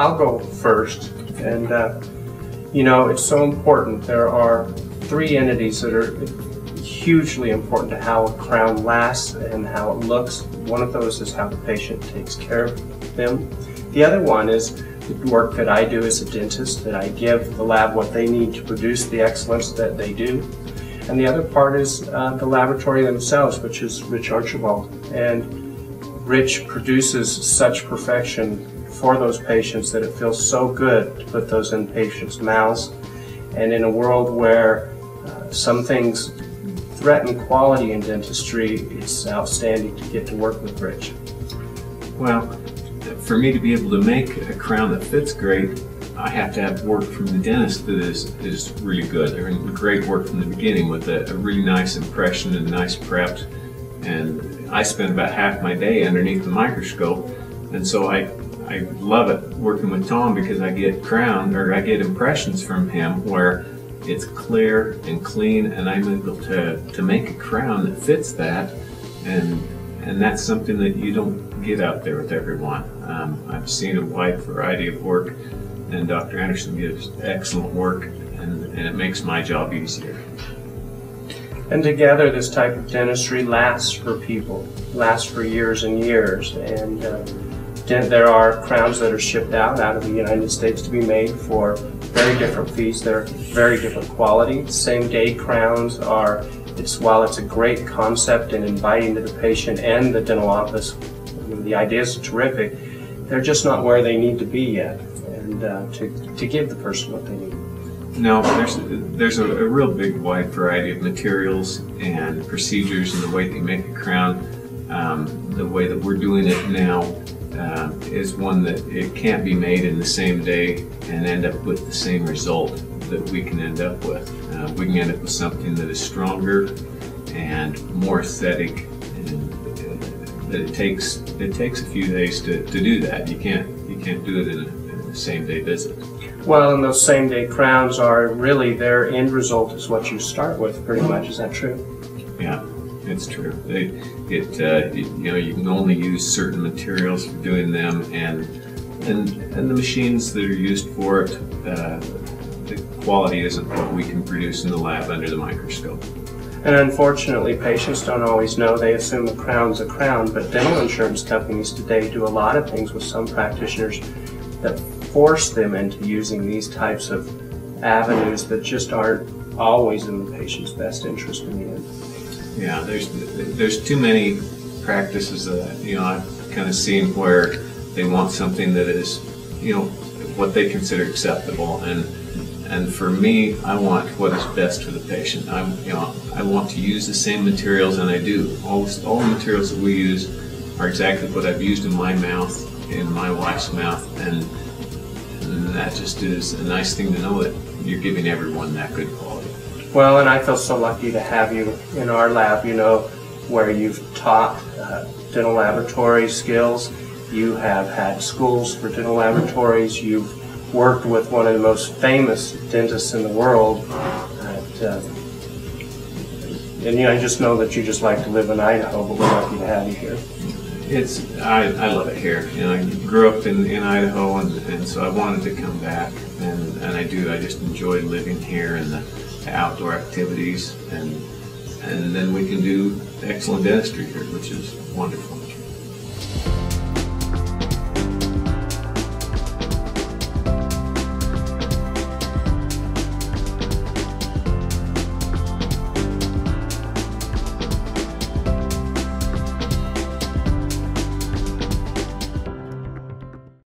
I'll go first. And, you know, it's so important. There are three entities that are hugely important to how a crown lasts and how it looks. One of those is how the patient takes care of them. The other one is the work that I do as a dentist, that I give the lab what they need to produce the excellence that they do. And the other part is the laboratory themselves, which is Rich Archibald. And Rich produces such perfection for those patients that it feels so good to put those in patients' mouths. And in a world where some things threaten quality in dentistry, it's outstanding to get to work with Rich. Well, for me to be able to make a crown that fits great, I have to have work from the dentist that is really good. I mean, great work from the beginning with a really nice impression and nice prepped. And I spend about half my day underneath the microscope, and so I love it working with Tom because I get impressions from him where it's clear and clean, and I'm able to make a crown that fits that, and that's something that you don't get out there with everyone. I've seen a wide variety of work, and Dr. Anderson gives excellent work, and it makes my job easier. And together, this type of dentistry lasts for people, lasts for years and years. And there are crowns that are shipped out of the United States to be made for very different fees. They're very different quality. Same day crowns are, while it's a great concept and inviting to the patient and the dental office, the ideas are terrific, they're just not where they need to be yet, and to give the person what they need. No, there's a real big wide variety of materials and procedures in the way they make a crown. The way that we're doing it now is one that it can't be made in the same day and end up with the same result that we can end up with. We can end up with something that is stronger and more aesthetic, and that it takes a few days to do that. You can't do it in a same day visit. Well, and those same day crowns are really, their end result is what you start with pretty much. Is that true? Yeah, it's true. You know, you can only use certain materials for doing them, and the machines that are used for it, the quality isn't what we can produce in the lab under the microscope. And unfortunately, patients don't always know. They assume a crown's a crown, but dental insurance companies today do a lot of things with some practitioners that force them into using these types of avenues that just aren't always in the patient's best interest in the end. Yeah, there's too many practices that, you know, I've kind of seen where they want something that is, you know, what they consider acceptable, and for me, I want what is best for the patient. I want to use the same materials, and I do. All the materials that we use are exactly what I've used in my mouth, in my wife's mouth, and that just is a nice thing to know that you're giving everyone that good quality. Well, and I feel so lucky to have you in our lab, you know, where you've taught dental laboratory skills. You have had schools for dental laboratories. You've worked with one of the most famous dentists in the world. And you know, I just know that you just like to live in Idaho, but we're lucky to have you here. I love it here. You know, I grew up in Idaho, and so I wanted to come back, and I do. I just enjoy living here and the outdoor activities, and then we can do excellent dentistry here, which is wonderful.